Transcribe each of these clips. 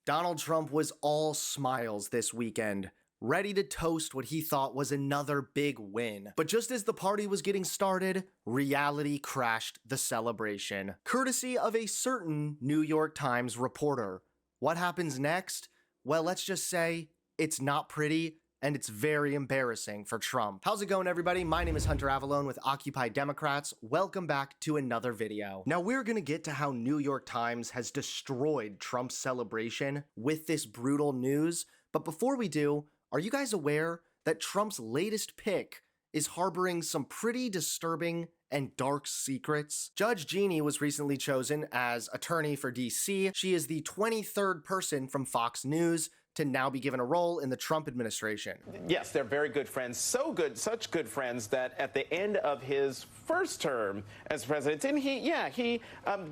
Donald Trump was all smiles this weekend, ready to toast what he thought was another big win. But just as the party was getting started, reality crashed the celebration, courtesy of a certain New York Times reporter. What happens next? Well, let's just say it's not pretty, and it's very embarrassing for Trump. How's it going, everybody? My name is Hunter Avalone with Occupy Democrats. Welcome back to another video. Now, we're gonna get to how New York Times has destroyed Trump's celebration with this brutal news, but before we do, are you guys aware that Trump's latest pick is harboring some pretty disturbing and dark secrets? Judge Jeanine was recently chosen as attorney for DC. She is the 23rd person from Fox News to now be given a role in the Trump administration. Yes, they're very good friends. So good, such good friends that at the end of his first term as president, didn't he? Yeah, he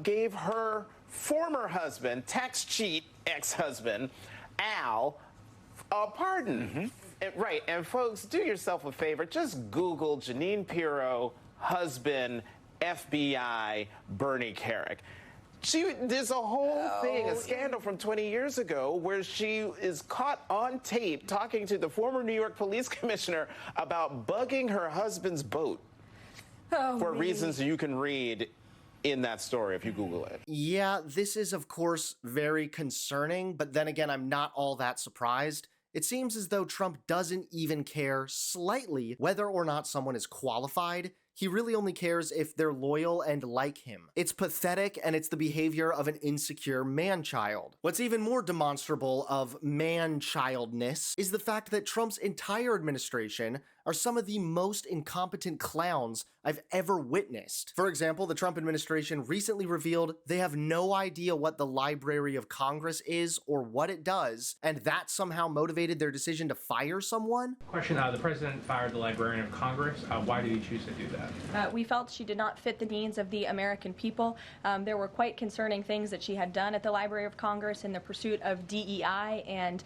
gave her former husband, tax cheat ex-husband, Al, a pardon. Right, and folks, do yourself a favor. Just Google Jeanine Pirro, husband, FBI, Bernie Kerik. There's a whole thing, a scandal from 20 years ago where she is caught on tape talking to the former New York police commissioner about bugging her husband's boat for reasons you can read in that story if you Google it. Yeah, this is of course very concerning, but then again, I'm not all that surprised. It seems as though Trump doesn't even care slightly whether or not someone is qualified. He really only cares if they're loyal and like him. It's pathetic, and it's the behavior of an insecure man-child. What's even more demonstrable of man-childness is the fact that Trump's entire administration are some of the most incompetent clowns I've ever witnessed. For example, the Trump administration recently revealed they have no idea what the Library of Congress is or what it does, and that somehow motivated their decision to fire someone? Question, the president fired the Librarian of Congress. Why did he choose to do that? We felt she did not fit the needs of the American people. There were quite concerning things that she had done at the Library of Congress in the pursuit of DEI and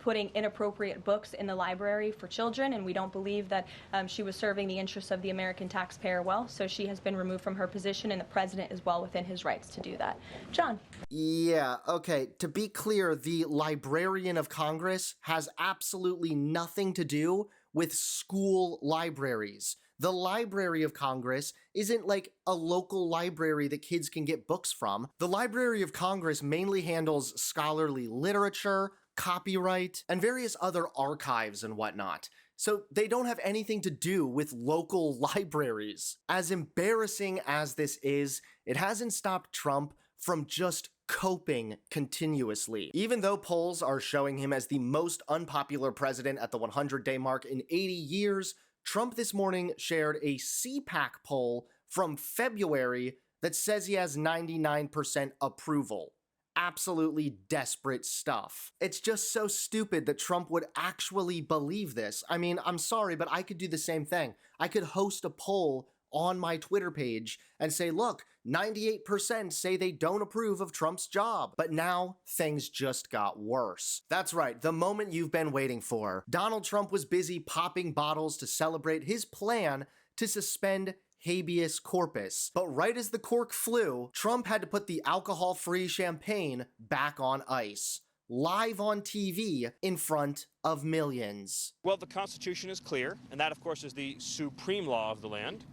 putting inappropriate books in the library for children, and we don't believe that she was serving the interests of the American taxpayer well, so she has been removed from her position, and the president is well within his rights to do that. John? Yeah, okay, to be clear, the Librarian of Congress has absolutely nothing to do with school libraries. The Library of Congress isn't like a local library that kids can get books from. The Library of Congress mainly handles scholarly literature, copyright, and various other archives and whatnot. So they don't have anything to do with local libraries. As embarrassing as this is, it hasn't stopped Trump from just coping continuously. Even though polls are showing him as the most unpopular president at the 100-day mark in 80 years, Trump this morning shared a CPAC poll from February that says he has 99% approval. Absolutely desperate stuff. It's just so stupid that Trump would actually believe this. I mean, I'm sorry, but I could do the same thing. I could host a poll on my Twitter page and say, look, 98% say they don't approve of Trump's job. But now, things just got worse. That's right, the moment you've been waiting for. Donald Trump was busy popping bottles to celebrate his plan to suspend habeas corpus. But right as the cork flew, Trump had to put the alcohol-free champagne back on ice, live on TV in front of millions. Well, the Constitution is clear, and that, of course, is the supreme law of the land,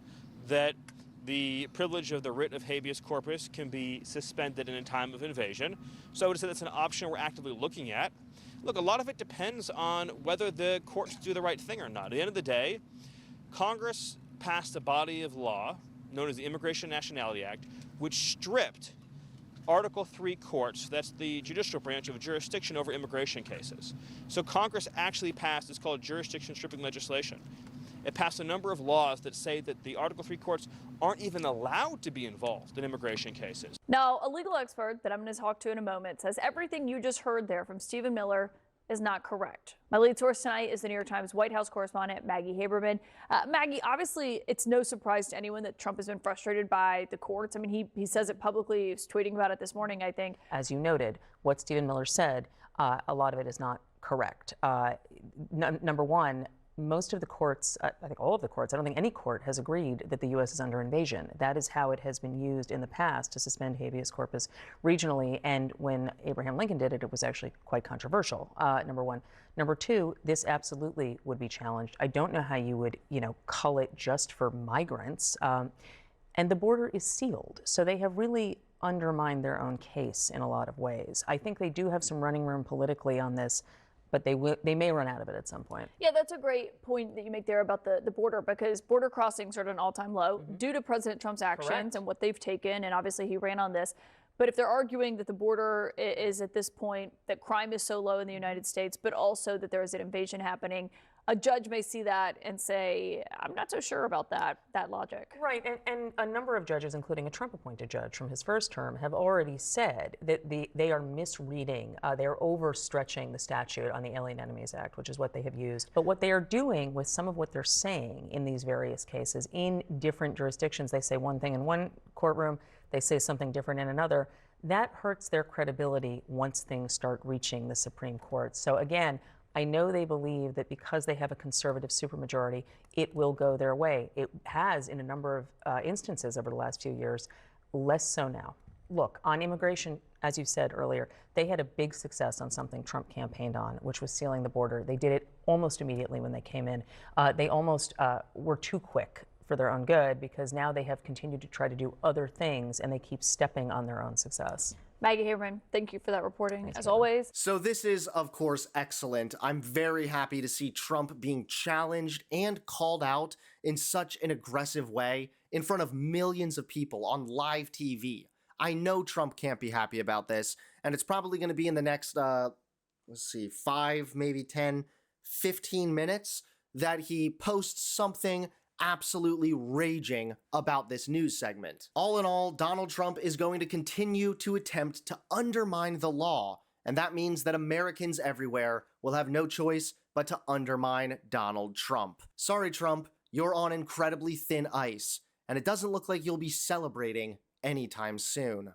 that the privilege of the writ of habeas corpus can be suspended in a time of invasion. So I would say that's an option we're actively looking at. Look, a lot of it depends on whether the courts do the right thing or not. At the end of the day, Congress passed a body of law known as the Immigration and Nationality Act, which stripped Article 3 courts, that's the judicial branch, of jurisdiction over immigration cases. So Congress actually passed, it's called jurisdiction stripping legislation. It passed a number of laws that say that the Article 3 courts aren't even allowed to be involved in immigration cases. Now, a legal expert that I'm going to talk to in a moment says everything you just heard there from Stephen Miller is not correct. My lead source tonight is the New York Times White House correspondent Maggie Haberman. Maggie, obviously, it's no surprise to anyone that Trump has been frustrated by the courts. I mean, he says it publicly. He's tweeting about it this morning, I think. As you noted, what Stephen Miller said, a lot of it is not correct. Number one, most of the courts, I think all of the courts, I don't think any court has agreed that the U.S. is under invasion. That is how it has been used in the past to suspend habeas corpus regionally. And when Abraham Lincoln did it, it was actually quite controversial, number one. Number two, this absolutely would be challenged. I don't know how you would, cull it just for migrants. And the border is sealed. So they have really undermined their own case in a lot of ways. I think they do have some running room politically on this, but they may run out of it at some point. Yeah, that's a great point that you make there about the border, because border crossings are at an all-time low due to President Trump's actions. Correct. And what they've taken, and obviously he ran on this. But if they're arguing that the border is at this point, that crime is so low in the United States, but also that there is an invasion happening, a judge may see that and say, I'm not so sure about that logic. Right, and a number of judges, including a Trump-appointed judge from his first term, have already said that they are misreading, they are overstretching the statute on the Alien Enemies Act, which is what they have used. But what they are doing with some of what they're saying in these various cases, in different jurisdictions, they say one thing in one courtroom, they say something different in another. That hurts their credibility once things start reaching the Supreme Court. So again, I know they believe that because they have a conservative supermajority, it will go their way. It has in a number of instances over the last few years, less so now. Look, on immigration, as you said earlier, they had a big success on something Trump campaigned on, which was sealing the border. They did it almost immediately when they came in. They almost were too quick for their own good, because now they have continued to try to do other things and they keep stepping on their own success. Maggie Haberman, thank you for that reporting, as always. So this is, of course, excellent. I'm very happy to see Trump being challenged and called out in such an aggressive way in front of millions of people on live TV. I know Trump can't be happy about this, and it's probably going to be in the next, 5, maybe 10, 15 minutes that he posts something absolutely raging about this news segment. All in all, Donald Trump is going to continue to attempt to undermine the law, and that means that Americans everywhere will have no choice but to undermine Donald Trump. Sorry, Trump, you're on incredibly thin ice, and it doesn't look like you'll be celebrating anytime soon.